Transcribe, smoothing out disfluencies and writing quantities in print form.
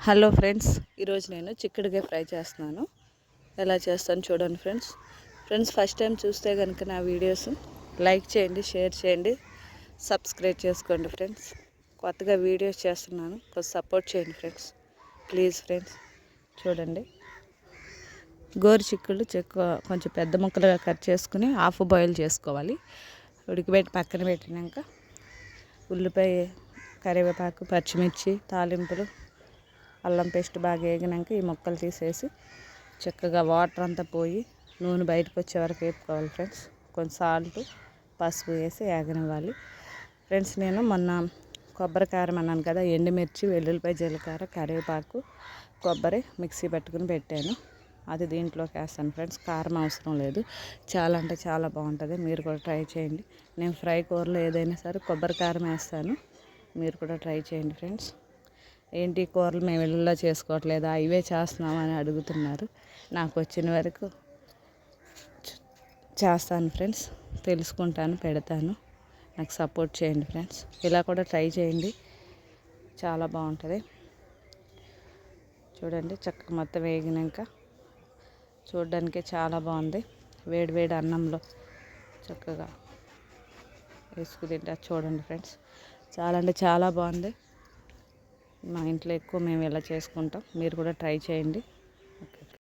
Hello friends, ఈరోజు నేను చిక్కుడుకాయ ఫ్రై చేస్తున్నాను. ఎలా చేస్తాను చూడండి ఫ్రెండ్స్. ఫస్ట్ టైం చూస్తే కనుక నా వీడియోస్ లైక్ చేయండి, షేర్ చేయండి, సబ్స్క్రైబ్ చేసుకోండి ఫ్రెండ్స్. కొత్తగా వీడియోస్ చేస్తున్నాను, కొంచెం సపోర్ట్ చేయండి ఫ్రెండ్స్, ప్లీజ్ ఫ్రెండ్స్. చూడండి, గోరు చిక్కుళ్ళు కొంచెం పెద్ద ముక్కలుగా కట్ చేసుకుని హాఫ్ బాయిల్ చేసుకోవాలి. ఉడికిపెట్టి పక్కన పెట్టినాక ఉల్లిపాయ, కరివేపాకు, పచ్చిమిర్చి, తాలింపులు, అల్లం పేస్ట్ బాగా వేగినాక ఈ ముక్కలు తీసేసి చక్కగా వాటర్ అంతా పోయి నూనె బయటకు వచ్చే వరకు వేపుకోవాలి ఫ్రెండ్స్. కొంచెం సాల్ట్, పసుపు వేసి వేగనివ్వాలి ఫ్రెండ్స్. నేను మొన్న కొబ్బరి కారం అన్నాను కదా, ఎండుమిర్చి, వెల్లుల్లిపాయ, జీలకర్ర, కరివేపాకు, కొబ్బరి మిక్సీ పెట్టుకుని పెట్టాను. అది దీంట్లోకి వేస్తాను ఫ్రెండ్స్. కారం అవసరం లేదు, చాలా అంటే చాలా బాగుంటుంది. మీరు కూడా ట్రై చేయండి. నేను ఫ్రై కూరలో ఏదైనా సరే కొబ్బరి కారం వేస్తాను, మీరు కూడా ట్రై చేయండి ఫ్రెండ్స్. ఏంటి కూరలు మేము ఇళ్ళలో చేసుకోవట్లేదా, ఇవే చేస్తున్నామని అడుగుతున్నారు. నాకు వచ్చిన వరకు చేస్తాను ఫ్రెండ్స్, తెలుసుకుంటాను, పెడతాను. నాకు సపోర్ట్ చేయండి ఫ్రెండ్స్. ఇలా కూడా ట్రై చేయండి, చాలా బాగుంటుంది. చూడండి, చక్కగా మొత్తం వేగినాక చూడడానికి చాలా బాగుంది. వేడి వేడి అన్నంలో చక్కగా వేసుకు తింటారు. చూడండి ఫ్రెండ్స్, చాలా అంటే చాలా బాగుంది. మా ఇంట్లో ఎక్కువ మేము ఇలా చేసుకుంటాం, మీరు కూడా ట్రై చేయండి.